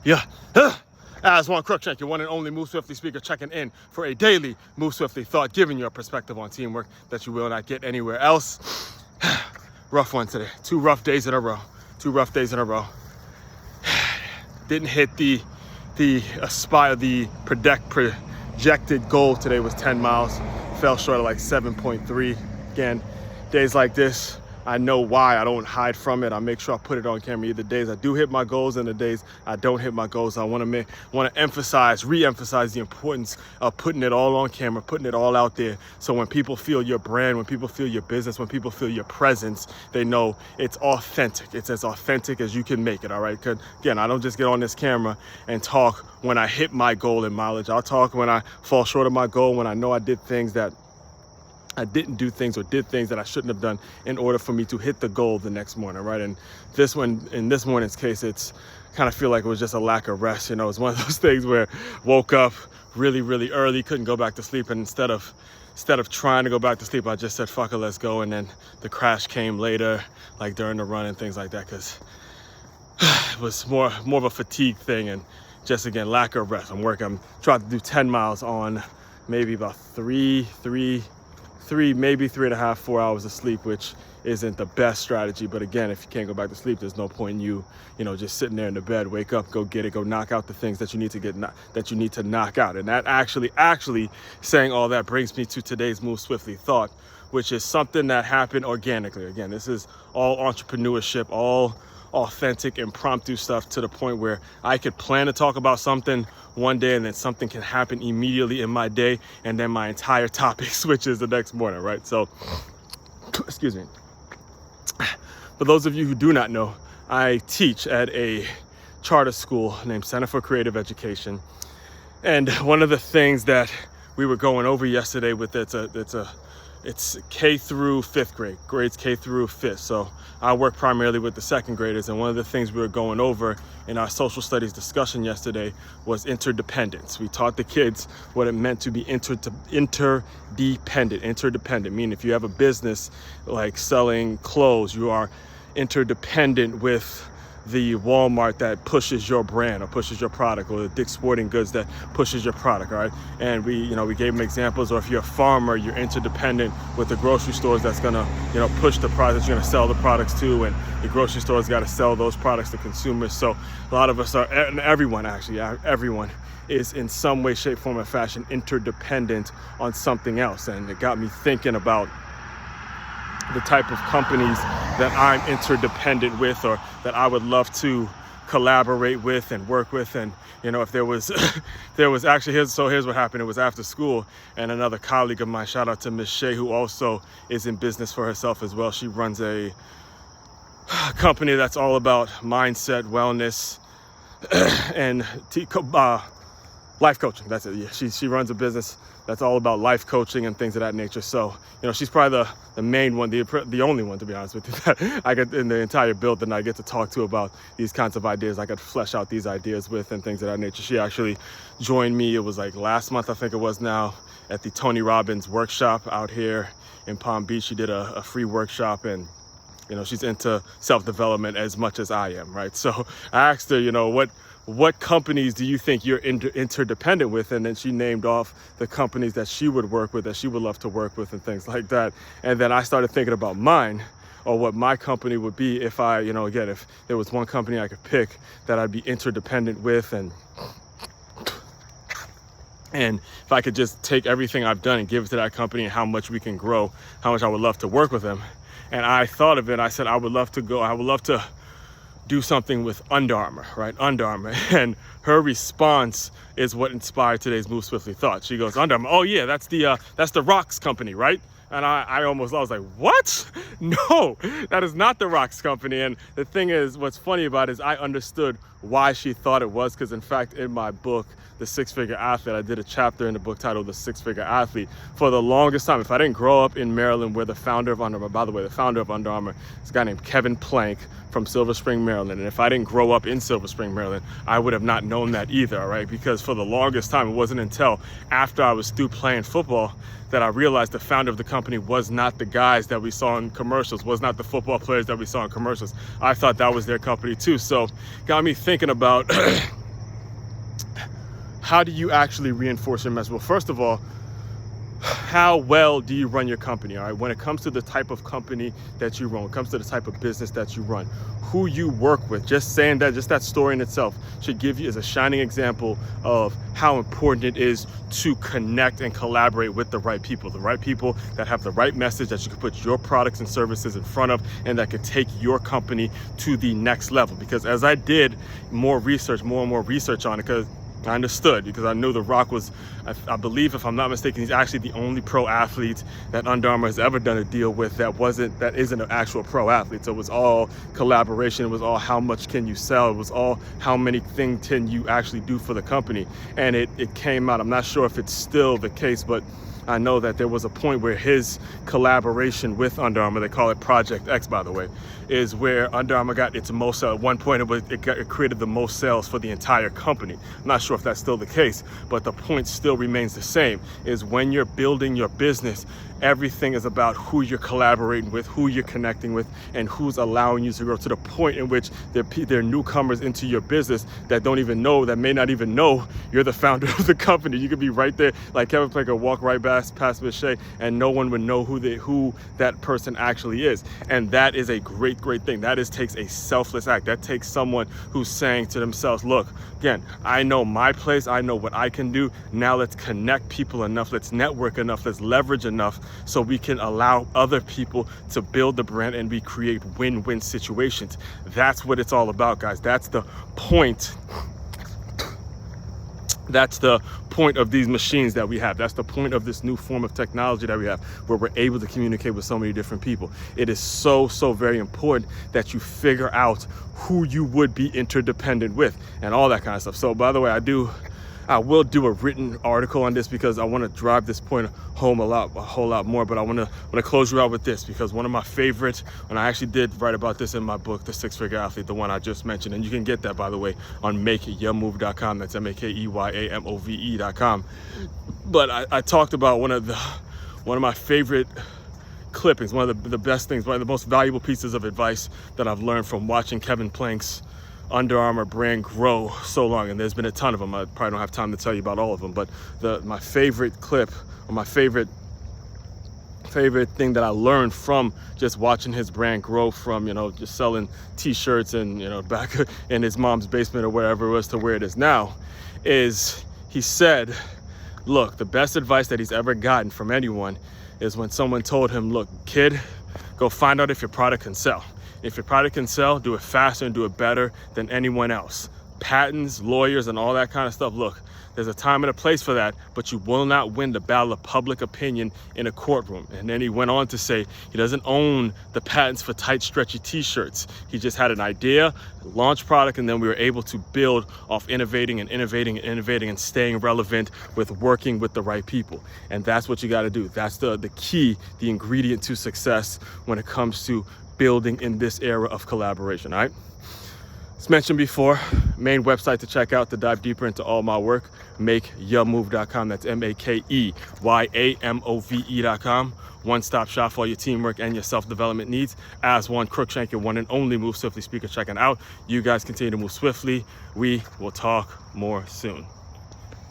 Yeah. Aswand Cruickshank, your one and only Move Swiftly speaker, checking in for a daily Move Swiftly thought, giving you a perspective on teamwork that you will not get anywhere else. Rough one today. 2 rough days in a row. 2 rough days in a row. Didn't hit the projected goal today was 10 miles. Fell short of like 7.3. Again, days like this, I know why. I don't hide from it. I make sure I put it on camera. Either days I do hit my goals and the days I don't hit my goals. I want to re-emphasize the importance of putting it all on camera, putting it all out there. So when people feel your brand, when people feel your business, when people feel your presence, they know it's authentic. It's as authentic as you can make it, all right? Because again, I don't just get on this camera and talk when I hit my goal in mileage. I'll talk when I fall short of my goal, when I know I did things that I didn't do things or did things that I shouldn't have done in order for me to hit the goal the next morning, right? And this one, in this morning's case, it's kind of feel like it was just a lack of rest. You know, it's one of those things where woke up really, really early, couldn't go back to sleep. And instead of trying to go back to sleep, I just said, fuck it, let's go. And then the crash came later, like during the run and things like that, because it was more of a fatigue thing and just, again, lack of rest. I'm trying to do 10 miles on maybe about maybe 3.5, 4 hours of sleep, which isn't the best strategy. But again, if you can't go back to sleep, there's no point in you just sitting there in the bed. Wake up, go get it, go knock out the things that you need to knock out. And that actually saying all that brings me to today's Move Swiftly thought, which is something that happened organically. Again, this is all entrepreneurship, all authentic, impromptu stuff, to the point where I could plan to talk about something one day and then something can happen immediately in my day, and then my entire topic switches the next morning, right? So, excuse me. For those of you who do not know, I teach at a charter school named Center for Creative Education. And one of the things that we were going over yesterday with it's K through 5th grade, grades K through 5th. So I work primarily with the 2nd graders. And one of the things we were going over in our social studies discussion yesterday was interdependence. We taught the kids what it meant to be interdependent, meaning if you have a business like selling clothes, you are interdependent with the Walmart that pushes your brand or pushes your product, or the Dick's Sporting Goods that pushes your product, all right? And we gave them examples. Or if you're a farmer, you're interdependent with the grocery stores that's gonna, push the products you're gonna sell the products to, and the grocery stores got to sell those products to consumers. So a lot of us are, and everyone is in some way, shape, form, or fashion interdependent on something else. And it got me thinking about the type of companies that I'm interdependent with, or that I would love to collaborate with and work with. And if there was actually, here's what happened. It was after school, and another colleague of mine, shout out to Miss Shea, who also is in business for herself as well. She runs a company that's all about mindset, wellness, and life coaching. That's it. Yeah, she runs a business that's all about life coaching and things of that nature. So, she's probably the main one, the only one, to be honest with you, that I get in the entire building I get to talk to about these kinds of ideas. I could flesh out these ideas with and things of that nature. She actually joined me, it was like last month, I think it was now, at the Tony Robbins workshop out here in Palm Beach. She did a free workshop, and she's into self-development as much as I am, right? So I asked her, what companies do you think you're interdependent with? And then she named off the companies that she would work with, that she would love to work with, and things like that. And then I started thinking about mine, or what my company would be if I, again, if there was one company I could pick that I'd be interdependent with, and if I could just take everything I've done and give it to that company, and how much we can grow, how much I would love to work with them. And I thought of it, I said, I would love to do something with Under Armour, right? Under Armour. And her response is what inspired today's Move Swiftly thought. She goes, Under Armour, oh yeah, that's the Rocks company, right? And I was like, what? No, that is not the Rocks company. And the thing is, what's funny about it is I understood why she thought it was, because in fact, in my book, The 6-Figure Athlete, I did a chapter in the book titled The 6-Figure Athlete. For the longest time, if I didn't grow up in Maryland, where the founder of Under Armour, by the way, the founder of Under Armour is a guy named Kevin Plank from Silver Spring, Maryland. And if I didn't grow up in Silver Spring, Maryland, I would have not known that either, all right? Because for the longest time, it wasn't until after I was through playing football that I realized the founder of the company was not the guys that we saw in commercials, was not the football players that we saw in commercials. I thought that was their company too. So got me thinking about how do you actually reinforce your message? Well, first of all, how well do you run your company? All right, when it comes to the type of company that you run, when it comes to the type of business that you run, who you work with, just saying that, just that story in itself should give you as a shining example of how important it is to connect and collaborate with the right people that have the right message that you can put your products and services in front of, and that could take your company to the next level. Because as I did more and more research on it, because I understood, because I knew The Rock was, I believe, if I'm not mistaken, he's actually the only pro athlete that Under Armour has ever done a deal with that isn't an actual pro athlete. So it was all collaboration. It was all how much can you sell. It was all how many things can you actually do for the company. And it came out, I'm not sure if it's still the case, but I know that there was a point where his collaboration with Under Armour, they call it Project X, by the way, is where Under Armour got its most sales. At one point, it created the most sales for the entire company. I'm not sure if that's still the case, but the point still remains the same, is when you're building your business, everything is about who you're collaborating with, who you're connecting with, and who's allowing you to grow, to the point in which there are newcomers into your business that may not even know you're the founder of the company. You could be right there, like Kevin Plank, walk right past Michelle, and no one would know who that person actually is. And that is a great thing. That takes a selfless act. That takes someone who's saying to themselves, look, again, I know my place, I know what I can do. Now let's connect people enough, let's network enough, let's leverage enough so we can allow other people to build the brand and we create win-win situations. That's what it's all about, guys. That's the point. That's the point of these machines that we have. That's the point of this new form of technology that we have, where we're able to communicate with so many different people. It is so very important that you figure out who you would be interdependent with and all that kind of stuff. So by the way, I will do a written article on this, because I want to drive this point home a whole lot more. But I want to close you out with this, because one of my favorites, and I actually did write about this in my book, The Six-Figure Athlete, the one I just mentioned, and you can get that, by the way, on makeyourmove.com. That's makeyourmove.com. But I talked about one of my favorite clippings, one of the best things, one of the most valuable pieces of advice that I've learned from watching Kevin Plank's Under Armour brand grow so long. And there's been a ton of them. I probably don't have time to tell you about all of them, but my favorite clip, or my favorite thing that I learned from just watching his brand grow from, just selling t-shirts and, back in his mom's basement or wherever it was to where it is now, is he said, look, the best advice that he's ever gotten from anyone is when someone told him, look, kid, go find out if your product can sell. If your product can sell, do it faster and do it better than anyone else. Patents, lawyers, and all that kind of stuff. Look, there's a time and a place for that, but you will not win the battle of public opinion in a courtroom. And then he went on to say he doesn't own the patents for tight, stretchy t-shirts. He just had an idea, launched product, and then we were able to build off innovating and staying relevant with working with the right people. And that's what you got to do. That's the key, the ingredient to success when it comes to building in this era of collaboration. All right, as mentioned before, main website to check out to dive deeper into all my work, makeyourmove.com. That's makeyourmove.com. One-stop shop for all your teamwork and your self-development needs. Aswand, Cruickshank, your one and only Move Swiftly speaker, checking out. You guys continue to move swiftly. We will talk more soon.